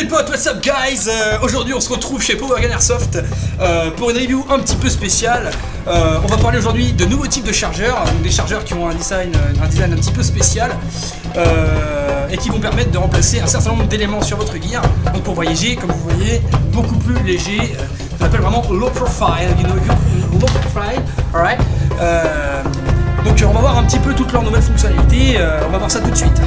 les potes, what's up guys? Aujourd'hui on se retrouve chez Power Gun Airsoft pour une review un petit peu spéciale. On va parler aujourd'hui de nouveaux types de chargeurs, donc des chargeurs qui ont un design un petit peu spécial et qui vont permettre de remplacer un certain nombre d'éléments sur votre gear. Donc pour voyager, comme vous voyez, beaucoup plus léger, on appelle vraiment low profile, you know, low profile, alright. Donc on va voir un petit peu toutes leurs nouvelles fonctionnalités, on va voir ça tout de suite.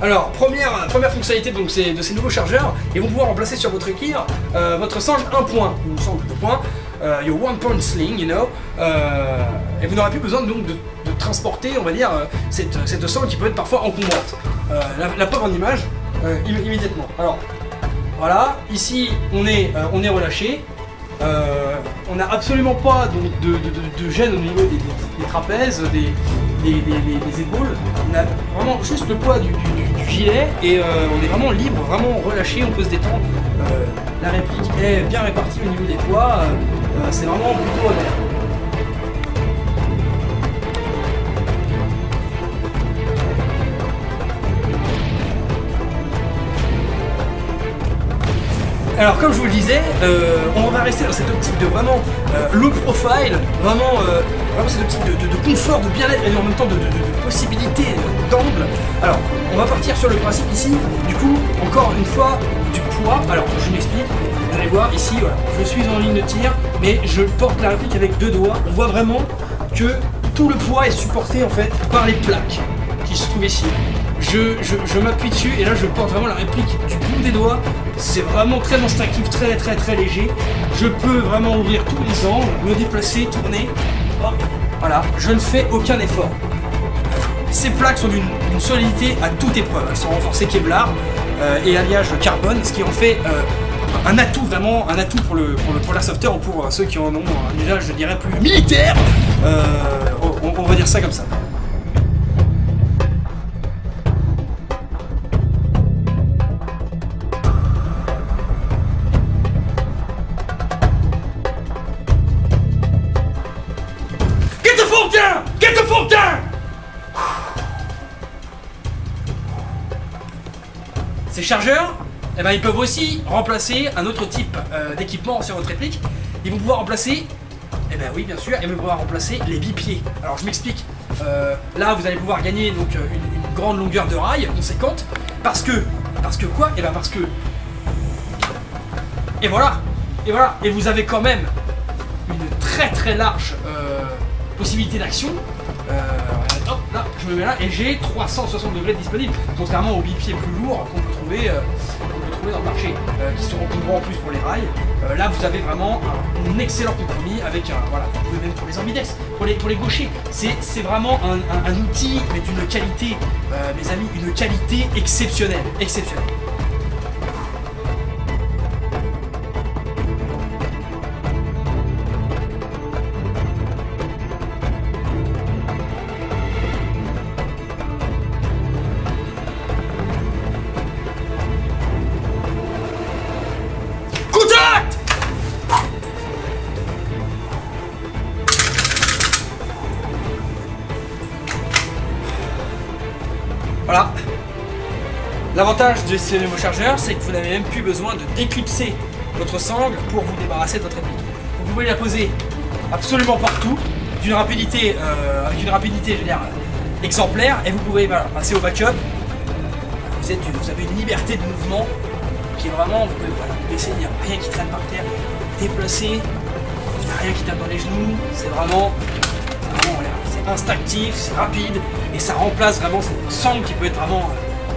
Alors, première fonctionnalité donc, de ces nouveaux chargeurs, ils vont pouvoir remplacer sur votre gear votre sangle 1 point, ou sangle 2 points, your one point sling, you know, et vous n'aurez plus besoin donc de transporter, on va dire, cette sangle qui peut être parfois encombrante. La preuve en image, immédiatement. Alors, voilà, ici on est relâché, on n'a absolument pas de gêne au niveau des trapèzes, des épaules. On a vraiment juste le poids du gilet et on est vraiment libre, vraiment relâché, on peut se détendre. La réplique est bien répartie au niveau des poids, c'est vraiment plutôt agréable. Alors comme je vous le disais, on va rester dans cette optique de vraiment low profile, vraiment cette optique de confort, de bien-être et en même temps de possibilité d'angle. Alors on va partir sur le principe ici, du coup encore une fois du poids. Alors je m'explique, vous allez voir ici, voilà, je suis en ligne de tir, mais je porte la réplique avec deux doigts. On voit vraiment que tout le poids est supporté en fait par les plaques qui se trouvent ici. Je m'appuie dessus et là je porte vraiment la réplique du bout des doigts. C'est vraiment très instinctif, très léger. Je peux vraiment ouvrir tous les angles, me déplacer, tourner. Hop, voilà, je ne fais aucun effort. Ces plaques sont d'une solidité à toute épreuve. Elles sont renforcées Kevlar et alliage carbone, ce qui en fait un atout, vraiment un atout pour l'airsofter ou pour ceux qui en ont un usage, je dirais, plus militaire. On va dire ça comme ça. Get the fuck down! Ces chargeurs, eh ben, ils peuvent aussi remplacer un autre type d'équipement sur votre réplique. Ils vont pouvoir remplacer, eh ben oui bien sûr, ils vont pouvoir remplacer les bipieds. Alors je m'explique. Là vous allez pouvoir gagner donc une grande longueur de rail conséquente. Parce que quoi? Eh ben parce que. Et voilà. Et vous avez quand même une très large possibilité d'action. Hop, là, je me mets là et j'ai 360 degrés disponibles, contrairement aux bipieds plus lourds qu'on peut trouver dans le marché, qui sont encombrants en plus pour les rails. Là, vous avez vraiment un excellent compromis avec voilà, vous pouvez même pour les ambidex, pour les gauchers. C'est vraiment un outil, mais d'une qualité, mes amis, une qualité exceptionnelle. Voilà. L'avantage de ces nouveaux chargeurs, c'est que vous n'avez même plus besoin de déclipser votre sangle pour vous débarrasser de votre réplique. Vous pouvez la poser absolument partout, d'une rapidité, avec une rapidité, je veux dire, exemplaire, et vous pouvez voilà, passer au backup. Vous avez une liberté de mouvement qui est vraiment, vous pouvez voilà, baisser, il n'y a rien qui traîne par terre, déplacer, il n'y a rien qui tape dans les genoux, c'est vraiment voilà, c'est instinctif, c'est rapide, et ça remplace vraiment cette sangle qui peut être vraiment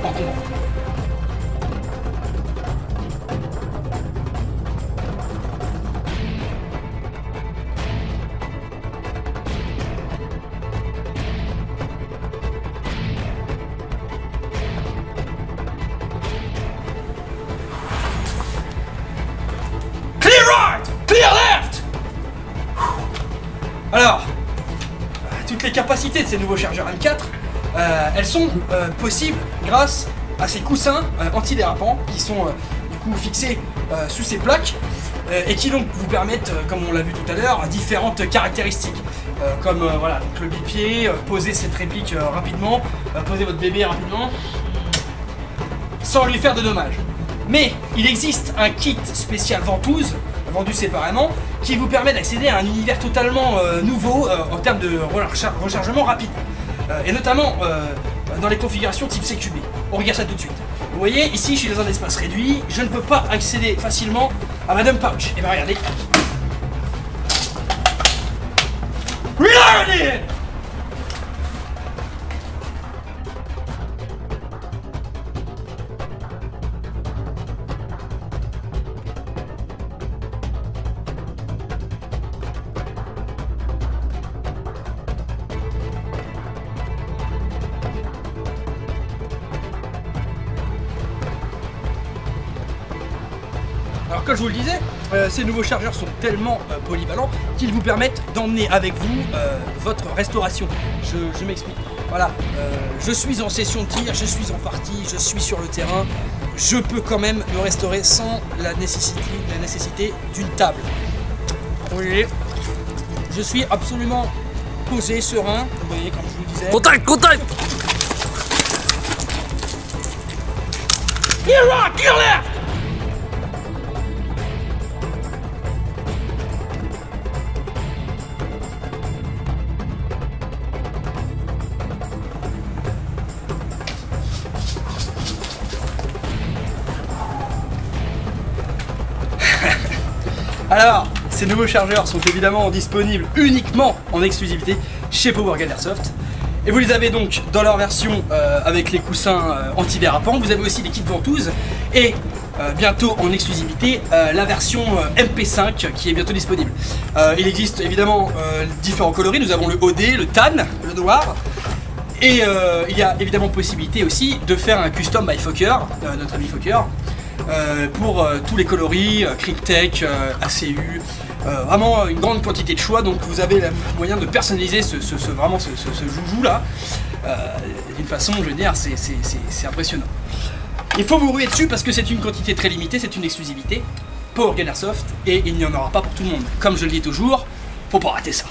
encombrante. Alors, toutes les capacités de ces nouveaux chargeurs M4, elles sont possibles grâce à ces coussins antidérapants qui sont du coup fixés sous ces plaques et qui donc vous permettent, comme on l'a vu tout à l'heure, différentes caractéristiques. Comme voilà, donc le bipied, poser cette réplique rapidement, poser votre bébé rapidement, sans lui faire de dommages. Mais il existe un kit spécial ventouse, vendu séparément, qui vous permet d'accéder à un univers totalement nouveau en termes de rechargement rapide. Et notamment dans les configurations type CQB. On regarde ça tout de suite. Vous voyez, ici je suis dans un espace réduit, je ne peux pas accéder facilement à ma dump pouch. Et bien regardez. Reloaded! Alors comme je vous le disais, ces nouveaux chargeurs sont tellement polyvalents qu'ils vous permettent d'emmener avec vous votre restauration. Je m'explique. Voilà, je suis en session de tir, je suis en partie, je suis sur le terrain. Je peux quand même me restaurer sans la nécessité d'une table. Vous voyez, je suis absolument posé, serein. Vous voyez, comme je vous le disais. Contact, contact! Clear right, clear left! Alors, ces nouveaux chargeurs sont évidemment disponibles uniquement en exclusivité chez Powergun Airsoft. Et vous les avez donc dans leur version avec les coussins antidérapants. Vous avez aussi des kits ventouses et bientôt en exclusivité la version MP5 qui est bientôt disponible. Il existe évidemment différents coloris. Nous avons le OD, le tan, le noir. Et il y a évidemment possibilité aussi de faire un custom by Fokker, notre ami Fokker. Pour tous les coloris, Cryptek, ACU, vraiment une grande quantité de choix, donc vous avez le moyen de personnaliser ce joujou là d'une façon, je veux dire, c'est impressionnant. Il faut vous ruer dessus parce que c'est une quantité très limitée, c'est une exclusivité Powergun Airsoft et il n'y en aura pas pour tout le monde. Comme je le dis toujours, faut pas rater ça.